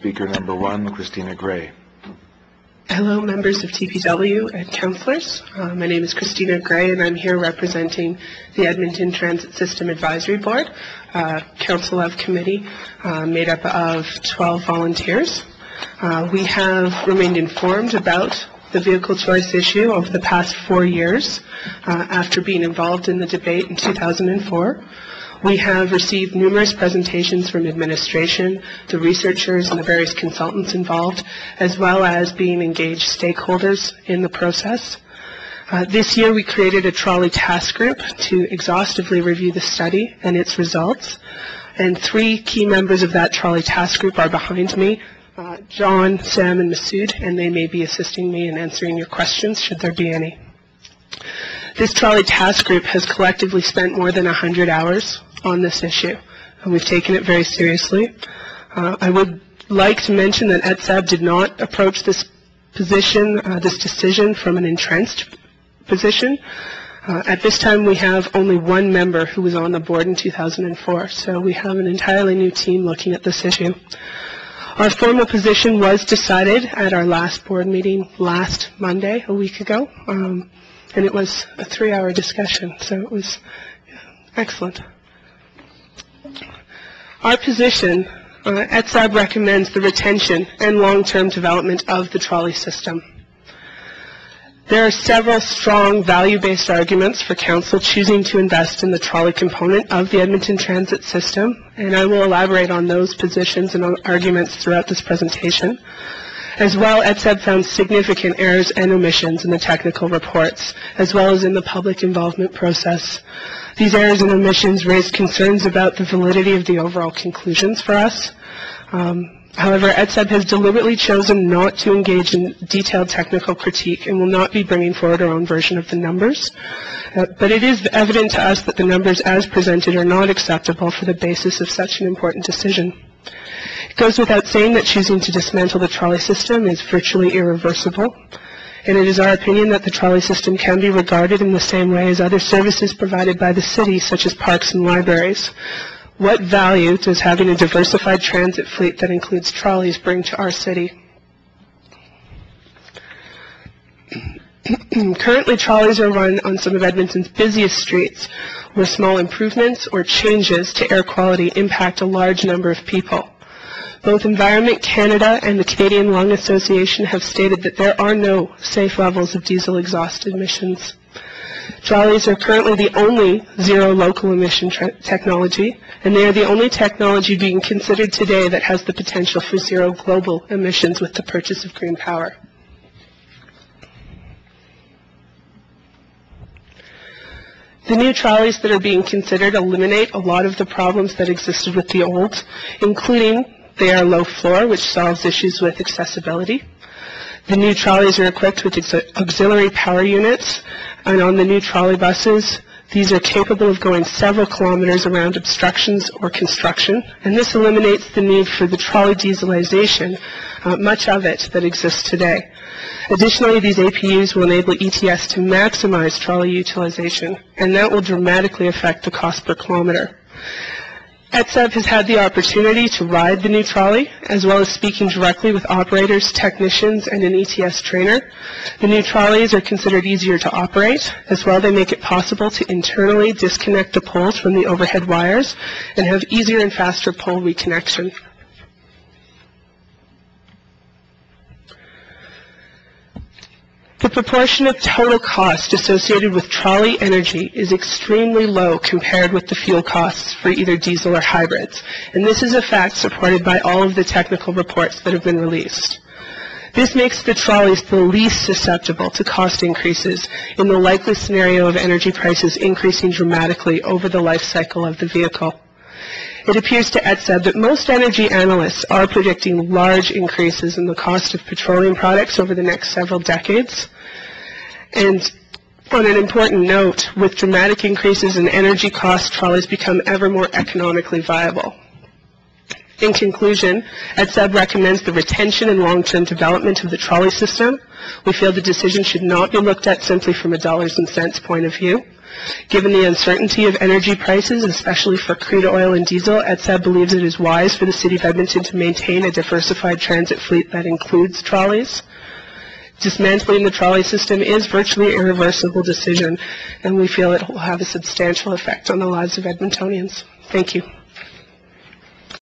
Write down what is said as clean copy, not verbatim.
speaker number 1, Christina Gray. Hello, members of TPW and councillors. My name is Christina Gray, and I'm here representing the Edmonton Transit System Advisory Board, Council of Committee made up of 12 volunteers. We have remained informed about the vehicle choice issue over the past 4 years after being involved in the debate in 2004. We have received numerous presentations from administration, the researchers, and the various consultants involved, as well as being engaged stakeholders in the process. This year we created a Trolley task group to exhaustively review the study and its results. And 3 key members of that Trolley task group are behind me, John, Sam, and Masood, and they may be assisting me in answering your questions, should there be any. This Trolley task group has collectively spent more than 100 hours on this issue, and we've taken it very seriously. I would like to mention that ETSAB did not approach this decision from an entrenched position. At this time, we have only 1 member who was on the board in 2004, so we have an entirely new team looking at this issue. Our formal position was decided at our last board meeting last Monday, a week ago, and it was a 3-hour discussion, so it was excellent. Our position, ETSAB recommends the retention and long-term development of the trolley system. There are several strong value-based arguments for Council choosing to invest in the trolley component of the Edmonton Transit System, and I will elaborate on those positions and arguments throughout this presentation. As well, ETSAB found significant errors and omissions in the technical reports, as well as in the public involvement process. These errors and omissions raised concerns about the validity of the overall conclusions for us. However, ETSAB has deliberately chosen not to engage in detailed technical critique and will not be bringing forward our own version of the numbers. But it is evident to us that the numbers as presented are not acceptable for the basis of such an important decision. It goes without saying that choosing to dismantle the trolley system is virtually irreversible, and it is our opinion that the trolley system can be regarded in the same way as other services provided by the city, such as parks and libraries. What value does having a diversified transit fleet that includes trolleys bring to our city? Currently, trolleys are run on some of Edmonton's busiest streets, where small improvements or changes to air quality impact a large number of people. Both Environment Canada and the Canadian Lung Association have stated that there are no safe levels of diesel exhaust emissions. Trolleys are currently the only zero local emission technology, and they are the only technology being considered today that has the potential for zero global emissions with the purchase of green power. The new trolleys that are being considered eliminate a lot of the problems that existed with the old, including they are low floor, which solves issues with accessibility. The new trolleys are equipped with auxiliary power units, and on the new trolley buses, these are capable of going several kilometers around obstructions or construction, and this eliminates the need for the trolley dieselization, much of it that exists today. Additionally, these APUs will enable ETS to maximize trolley utilization, and that will dramatically affect the cost per kilometer. ETSAB has had the opportunity to ride the new trolley, as well as speaking directly with operators, technicians, and an ETS trainer. The new trolleys are considered easier to operate. As well, they make it possible to internally disconnect the poles from the overhead wires and have easier and faster pole reconnection. The proportion of total cost associated with trolley energy is extremely low compared with the fuel costs for either diesel or hybrids, and this is a fact supported by all of the technical reports that have been released. This makes the trolleys the least susceptible to cost increases in the likely scenario of energy prices increasing dramatically over the life cycle of the vehicle. It appears to ETSAB that most energy analysts are predicting large increases in the cost of petroleum products over the next several decades. And on an important note, with dramatic increases in energy costs, trolleys become ever more economically viable. In conclusion, EDSAB recommends the retention and long-term development of the trolley system. We feel the decision should not be looked at simply from a dollars and cents point of view. Given the uncertainty of energy prices, especially for crude oil and diesel, EDSAB believes it is wise for the City of Edmonton to maintain a diversified transit fleet that includes trolleys. Dismantling the trolley system is virtually an irreversible decision, and we feel it will have a substantial effect on the lives of Edmontonians. Thank you.